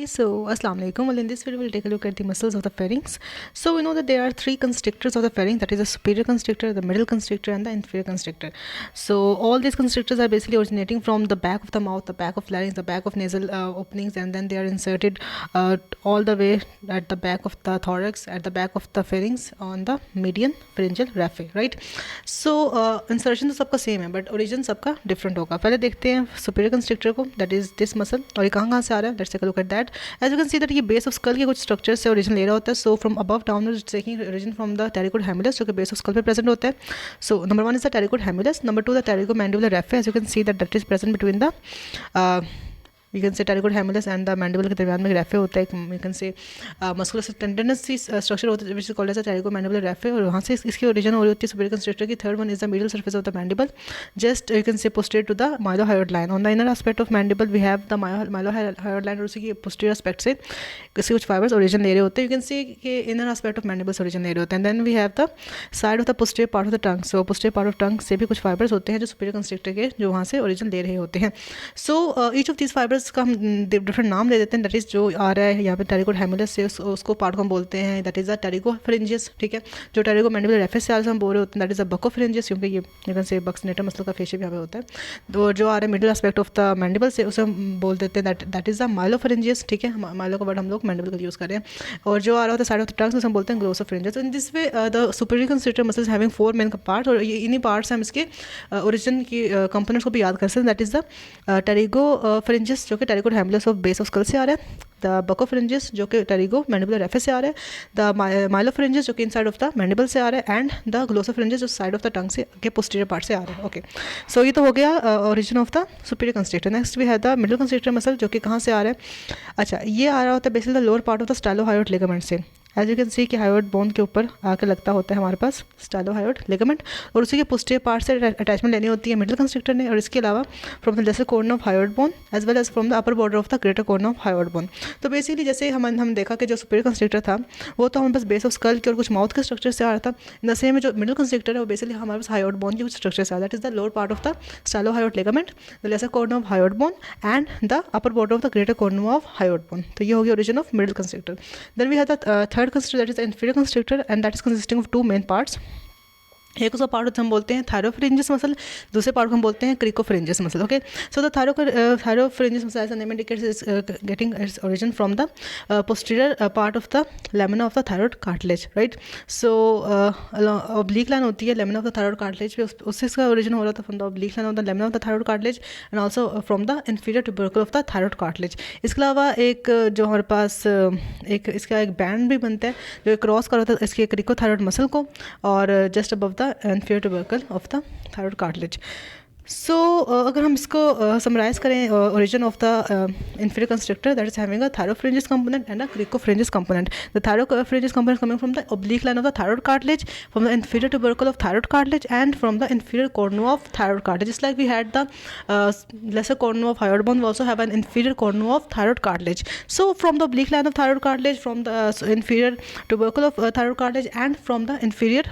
so Assalamu alaikum. Well, in this video we'll take a look at the muscles of the pharynx. So we know that there are three constrictors of the pharynx, that is the superior constrictor, the middle constrictor and the inferior constrictor. So all these constrictors are basically originating from the back of the mouth, the back of larynx, the back of nasal openings, and then they are inserted all the way at the back of the thorax, at the back of the pharynx on the median pharyngeal raphe, right? So insertion तो सबका same है but origin सबका different होगा. पहले देखते हैं superior constrictor को, that is this muscle, और ये कहाँ से आ रहा है. Let's take a look at that. As you can see that ये बेस ऑफ स्कल के कुछ स्ट्रक्चर से ओरिजिन ले रहा होता है. So from above downward taking origin from the pterygoid hamulus जो कि बेस ऑफ स्कल पे प्रेजेंट होता है. So number 1 is the pterygoid hamulus, number 2 the pterygomandibular raphe. As you can see that is present between the you can say pterygoid hamulus and the mandible के दरमियान में raphe होता है. You can say muscular tendinous structure होता है which is called as the pterygomandibular raphe, और वहाँ से इसकी ओरिजिन हो रही होती है सुपीरियर कंस्ट्रिक्टर की. Third one is the middle surface of the mandible, just you can say posterior to the mylohyoid line. On the inner aspect of mandible we have the mylohyoid line, और उसी की posterior aspect से इसके कुछ fibres origin ले रहे होते हैं. यू कैन सी कि इनर एस्पेक्ट ऑफ मैंडिबल से ओरिजिन ले रहे होते हैं. Then we have the side of the posterior part of the tongue. So posterior part of tongue से भी कुछ फाइबर्स होते हैं जो सुपीरियर कंस्ट्रिक्टर के जो वहाँ से ओरिजिन ले रहे होते हैं. So each of this fibres का हम डिफरेंट नाम दे देते हैं. दैट इज जो आ रहा है यहाँ पे टेरिकोड हेमिलस से उसको पार्ट को हम बोलते हैं दैट इज द टेरिकोफिरिंजियस. ठीक है, जो टेरिकोमैंडिबुलर रैफे से हम बोल रहे होते हैं दैट इज द बकोफिरिंजियस, क्योंकि ये यू कैन से बक्सनेटर मसल का फेशियल यहाँ पे होता है. तो जो आ रहा है middle aspect of the mandible से उसे हम बोल देते हैं दैट इज द माइलोफिरिंजियस. ठीक है, माइलो का वर्ड हम लोग मैंडिबल का यूज़ कर रहे हैं. और जो आ रहा होता है साइड ऑफ द टंग से हम बोलते हैं glossopharyngeus. In this way the superior constrictor muscles having 4 main parts, और इन्हीं पार्ट्स से हम इसके ओरिजिन की कंपोनेंट्स को भी याद कर सकते हैं. दैट इज द टेरिकोफिरिंजियस जो कि टेरिकोड हेमिलस ऑफ बेस ऑफ स्कल से आ रहा है, द बकोफिरिंजियस जो कि टेरिकोमैंडिबुलर रैफे से आ रहा है, द माइलोफिरिंजियस जो कि इनसाइड ऑफ द मैंडिबल से आ रहा है, एंड द ग्लोसोफिरिंजियस जो साइड ऑफ द टंग से के पोस्टीरियर पार्ट से आ रहा है. ओके, सो ये तो हो गया origin of the superior constrictor. Next we have the middle constrictor muscle जो कि कहाँ से आ रहा है. अच्छा, ये आ रहा होता है basically the lower part of the stylohyoid ligament से. एज यू कैन सी कि हायोइड बोन के ऊपर आकर लगता होता है हमारे पास स्टाइलोहायोइड लिगामेंट, और उसी के पोस्टीरियर पार्ट से अटैचमेंट लेनी होती है मिडिल कंस्ट्रिक्टर ने. और इसके अलावा from the lesser corn of hyoid bone as well as from the upper border of the greater corn of hyoid bone. तो बेसिकली जैसे हम देखा कि जो सुपीरियर कंस्ट्रिक्टर था वो तो हमारे पास बेस ऑफ स्कल के और कुछ माउथ के स्ट्रक्चर से आ रहा था. इन द सेम में जो मिडिल कंस्ट्रिक्टर है वो बेसिकली हमारे पास हायोइड बोन के कुछ स्ट्रक्चर से आ रहा है. That is the lower part of the stylohyoid ligament, the lesser corn of hyoid bone and the upper border of the greater corn of hyoid bone. तो ये हो गया origin of middle constrictor. Then we have the third constrictor that is the inferior constrictor, and that is consisting of 2 main parts. एक उसका part हम बोलते हैं थायरोफिरिंजियस muscle, दूसरे पार्ट को हम बोलते हैं cricopharyngeus muscle. Okay, so the thyropharyngeus muscle as the name indicates is getting its origin from the posterior part of the lamina of the thyroid cartilage, right. So oblique line होती है lamina of the thyroid cartilage पे, उससे इसका origin हो रहा था from the oblique line of the lamina of the thyroid cartilage and also from the inferior tubercle of the thyroid cartilage. इसके अलावा एक जो हमारे पास एक इसका एक बैंड भी बनता है जो क्रॉस कर होता है इसके क्रिकोथायरॉइड मसल को और just above the inferior tubercle of the thyroid cartilage. सो अगर हम इसको समराइज करें origin of the inferior constrictor that is having a thyropharyngeus component and a cricopharyngeus component. The thyropharyngeus component coming from the oblique line of the thyroid cartilage, from the inferior tubercle of thyroid cartilage and from the inferior cornu of thyroid cartilage. Just like we had the lesser cornu of hyoid bone, we also have an inferior cornu of thyroid cartilage. So from the oblique line of thyroid cartilage, from the inferior tubercle of thyroid cartilage and from the inferior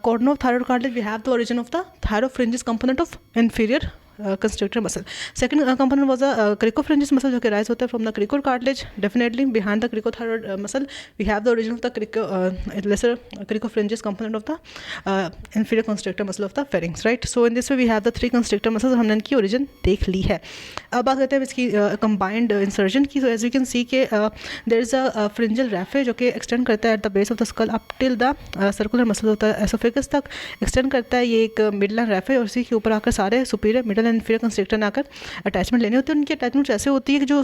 cornu of thyroid cartilage, we have the origin of the thyropharyngeus component of inferior constrictor muscle. Second component was a cricopharyngeus muscle जो कि rise होता है from the cricoid cartilage. Definitely behind the cricothyroid muscle we have the origin of the lesser cricopharyngeus component of the inferior constrictor muscle of the pharynx, right. So in this way we have the 3 constrictor muscles. हमने इनकी origin देख ली है. अब बात करते हैं इसकी combined insertion की. So as you can see कि there is a pharyngeal raphe जो कि extend करता है at the base of the skull up till the circular muscle होता है esophagus तक extend करता है. ये एक midline raphe और उसी के ऊपर आकर सारे superior middle and inferior constrictor ने आकर अटैचमेंट लेनी होती है. उनकी अटैचमेंट ऐसे होती है कि जो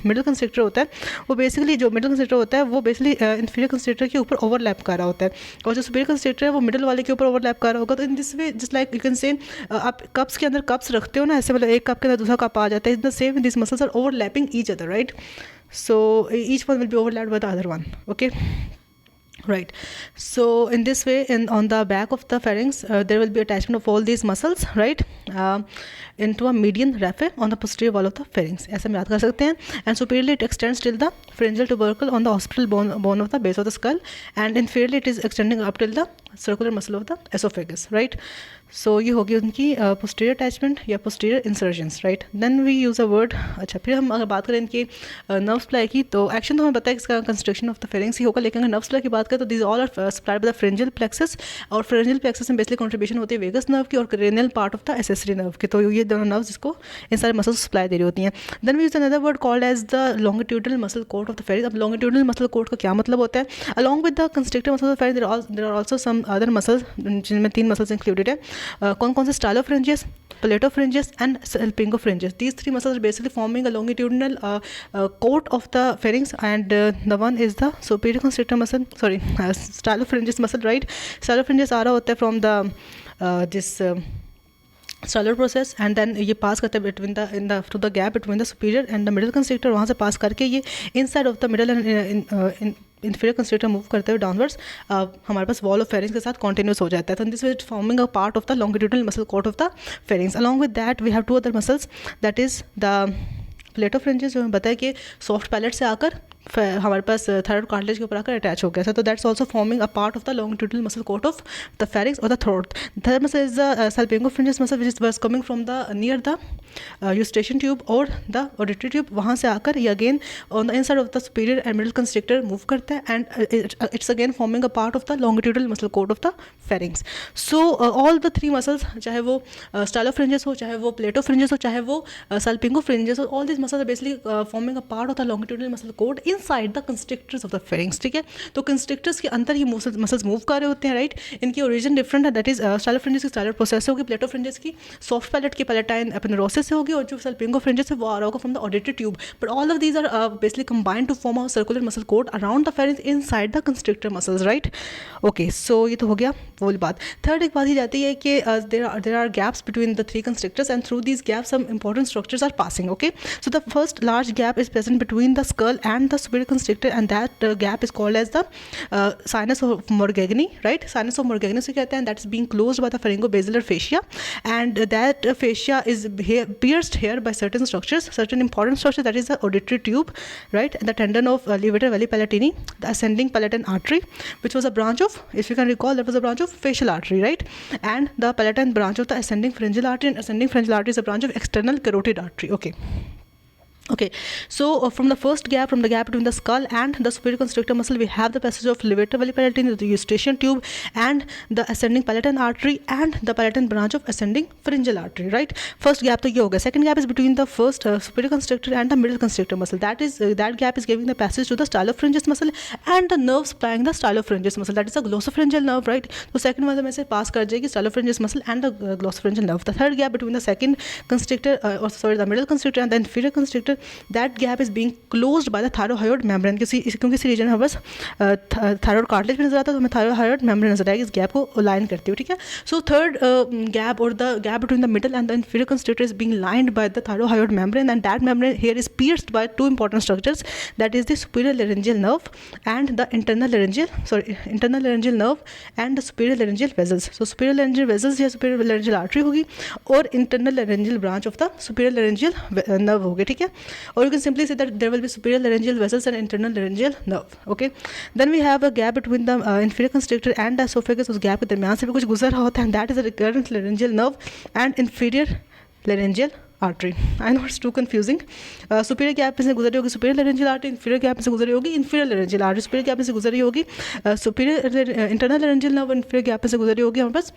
मिडिल कंस्ट्रिक्टर होता है वो बेसिकली जो मिडिल कंस्ट्रिक्टर होता है वो बेसिकली इंफीरियर कंस्ट्रिक्टर के ऊपर ओवरलैप कर रहा होता है, और जो सुपीरियर कंस्ट्रिक्टर है वो मिडिल वाले के ऊपर ओवरलैप कर रहा होगा. तो इन this way just like you can से आप कप्स के अंदर कप्स रखते हो ना, ऐसे मतलब एक कप के अंदर दूसरा कप आ जाता है. In the same this muscles are overlapping each other, right. So each one will be overlapped by the other one. Okay, right. So in this way, on the back of the pharynx there will be attachment of all these muscles, right, into a median raphe on the posterior wall of the pharynx. ऐसा हम याद कर सकते हैं. And superiorly it extends till the pharyngeal tubercle on the occipital bone of the base of the skull, and inferiorly it is extending up till the circular muscle of the oesophagus, right. So ये होगी उनकी posterior attachment या posterior insertions, right. Then we use a word. अच्छा, फिर हम अगर बात करें इनकी नर्व सप्लाई की, तो एक्शन तो हमें पता है इसका कंस्ट्रक्शन ऑफ द फेरिंग्स ही होगा, लेकिन अगर नर्व सप्लाई की बात करें तो this all are supplied by the pharyngeal plexus, और फ्रेंजियल प्लेक्सस में बेसिकली कंट्रीब्यूशन होती है वेगस नर्व की और cranial part of the accessory nerve की. तो ये दोनों नर्व्स जिसको इन सारे मसल्स सप्लाई दे रही होती हैं. Then we use another word called as the longitudinal muscle coat of the pharynx. अब लॉन्गिट्यूडनल मसल कोट का क्या मतलब होता है? Along with the constrictor muscle of pharynx there are also some other muscles, जिनमें 3 मसल्स इंक्लूडेड है. कौन कौन से? स्टाइलोफ्रेंजियस, palatopharyngeus and salpingopharyngeus. These 3 muscles are basically forming a longitudinal coat of the pharynx, and the one is the superior constrictor muscle, sorry, stylopharyngeus muscle, right. Stylopharyngeus आ रहा होता है from the this styloid process, and then ये पास करता है between the in the through the gap between the superior and the middle constrictor. वहाँ से पास करके ये inside of the middle and inferior constrictor move करते हुए डाउनवर्ड्स हमारे पास वॉल ऑफ फेरिंग्स के साथ कॉन्टिन्यूस हो जाता है. तो this is forming a part of the longitudinal muscle coat of the pharynx. Along with that we have 2 other muscles, that is the palatopharyngeus, जो हमें बताया कि सॉफ्ट पैलेट से आकर हमारे पास थायराइड कार्टिलेज के ऊपर आकर अटैच हो गया था. तो that's also forming a part of the longitudinal muscle coat of the pharynx और the throat. Third muscle is the salpingopharyngeus muscle which is coming from the near the Eustachian tube और the auditory tube. वहाँ से आकर ये again on the inside of the superior and middle constrictor move करता है, and it's again forming a part of the longitudinal muscle coat of the pharynx. So all the 3 muscles, चाहे वो स्टाइलोफ्रेंजियस हो, चाहे वो प्लेटोफ्रेंजियस हो, चाहे वो सल्पिंगोफ्रेंजियस हो, all this muscles are basically forming a part of the longitudinal muscle coat inside the constrictors of the pharynx. ठीक है, तो कंस्ट्रिक्टर्स के अंदर ये मसल्स मूव कर रहे होते हैं, राइट. इनकी ओरिजिन डिफरेंट है, दैट इज स्टाइलोफ्रेंजियस की स्टाइलर प्रोसेस से होगी, प्लेटोफ्रेंजियस की सॉफ्ट पैलेट की पैलेटाइन एपिनेरोसिस से होगी, और जो सल्पिंगोफ्रेंजियस है वो आ रहा होगा from the auditory tube. But all of these are basically combined to form a circular muscle coat around the pharynx inside the constrictor muscles, right. Okay, so ये तो हो गया वो वाली बात. थर्ड एक बात ही जाती है कि there are gaps between the 3 constrictors, and through these gaps some important structures are passing. Okay, so the first large gap is present between the skull and the superior constrictor, and that gap is called as the sinus of Morgagni, right. Sinus of Morgagni से कहते हैं, that is being closed by the pharyngobasilar fascia, and that fascia is pierced here by certain structures, certain important structures, that is the auditory tube, right, and the tendon of levator valli palatini, the ascending palatine artery, which was a branch of, if you can recall, that was a branch of facial artery, right, and the palatine branch of the ascending pharyngeal artery, and ascending pharyngeal artery is a branch of external carotid artery. Okay, so from the first gap, from the gap between the skull and the superior constrictor muscle, we have the passage of levator valli palatine, the eustachian tube, and the ascending palatine artery, and the palatine branch of ascending pharyngeal artery, right. First gap to ye ho gaya. Second gap is between the first superior constrictor and the middle constrictor muscle. That is that gap is giving the passage to the stylopharyngeus muscle and the nerve supplying the stylopharyngeus muscle, that is the glossopharyngeal nerve, right. So second one में से pass कर जाएगी stylopharyngeus muscle and the glossopharyngeal nerve. The third gap between the second constrictor the middle constrictor and the inferior constrictor, that gap is being closed by the thyrohyoid membrane. क्योंकि इस reason में बस thyroid cartilage भी नजर आता है, तो हमें थायरोहायोड मेम्ब्रेन नजर आएगी, इस गैप को लाइन करती हूँ. ठीक है, सो थर्ड गैप और the gap between the middle and the inferior constrictor is being lined by the thyrohyoid membrane, and that membrane here is pierced by 2 important structures, that is the superior laryngeal nerve and the internal laryngeal nerve and the superior laryngeal vessels. So superior laryngeal vessels या superior laryngeal artery होगी, और internal laryngeal branch of the superior laryngeal nerve होगी. ठीक है, or you can simply say that there will be superior laryngeal vessels and internal laryngeal nerve. Okay, then we have a gap between the inferior constrictor and the esophagus. उस gap के दरमियान से भी कुछ गुजर रहा होता है, and that is a recurrent laryngeal nerve and inferior laryngeal artery. I know it's too confusing. Superior gap से गुजरी होगी superior laryngeal artery, inferior gap से गुजरी होगी inferior laryngeal artery, superior gap से गुजरी होगी superior internal laryngeal nerve, inferior gap से गुजरी होगी हमारे पास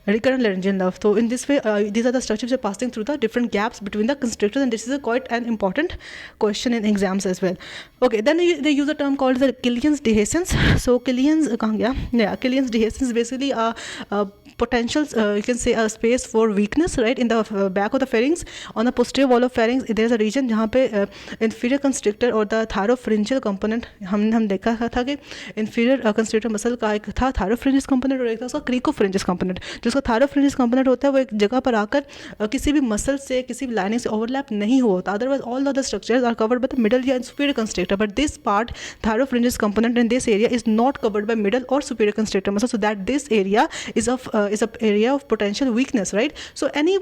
recurrent laryngeal nerve. So in this way, these are the structures which are passing through the different gaps between the constrictors, and this is quite an important question in exams as well. Okay, then they use a term called the Killian's dehiscence. So Killian's कहाँ गया? Yeah, Killian's dehiscence is basically a potential, you can say a space for weakness, right, in the back of the pharynx. On the posterior wall of pharynx, there is a region जहाँ पे inferior constrictor और the thyropharyngeal component हम देखा था कि inferior constrictor muscle का एक था thyropharyngeus component और एक था उसका cricopharyngeus component. जो उसका thyropharyngeus component होता है वो एक जगह पर आकर किसी भी मसल से किसी भी लाइनिंग से ओवरलैप नहीं होता. Otherwise all the structures are covered by the middle या superior constrictor, but this part thyropharyngeus component in this area is not covered by middle or superior constrictor muscle, so that this area is of is a area of potential weakness, right? So any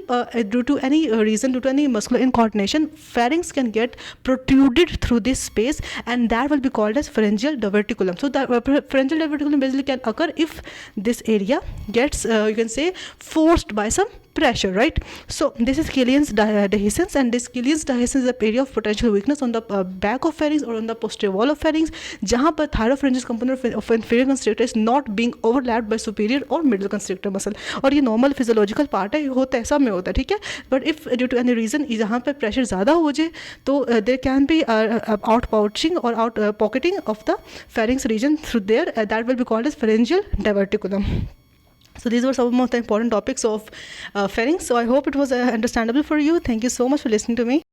due to any reason, due to any muscular incoordination, pharynx can get protruded through this space, and that will be called as pharyngeal diverticulum. So the pharyngeal diverticulum basically can occur if this area gets you can say forced by some pressure, right? So this is Killian's dehiscence, and this Killian's dehiscence is a area of potential weakness on the back of pharynx or on the posterior wall of pharynx, जहाँ पर thyropharyngeal component of inferior constrictor is not being overlapped by superior or middle constrictor muscle. और ये normal physiological part है, होता है, सब में होता है, ठीक है. But if due to any reason यहाँ पर pressure ज़्यादा हो जाए तो there can be outpouching or out pocketing of the pharynx region through there, that will be called as pharyngeal diverticulum. So these were some of the important topics of pharynx. So I hope it was understandable for you. Thank you so much for listening to me.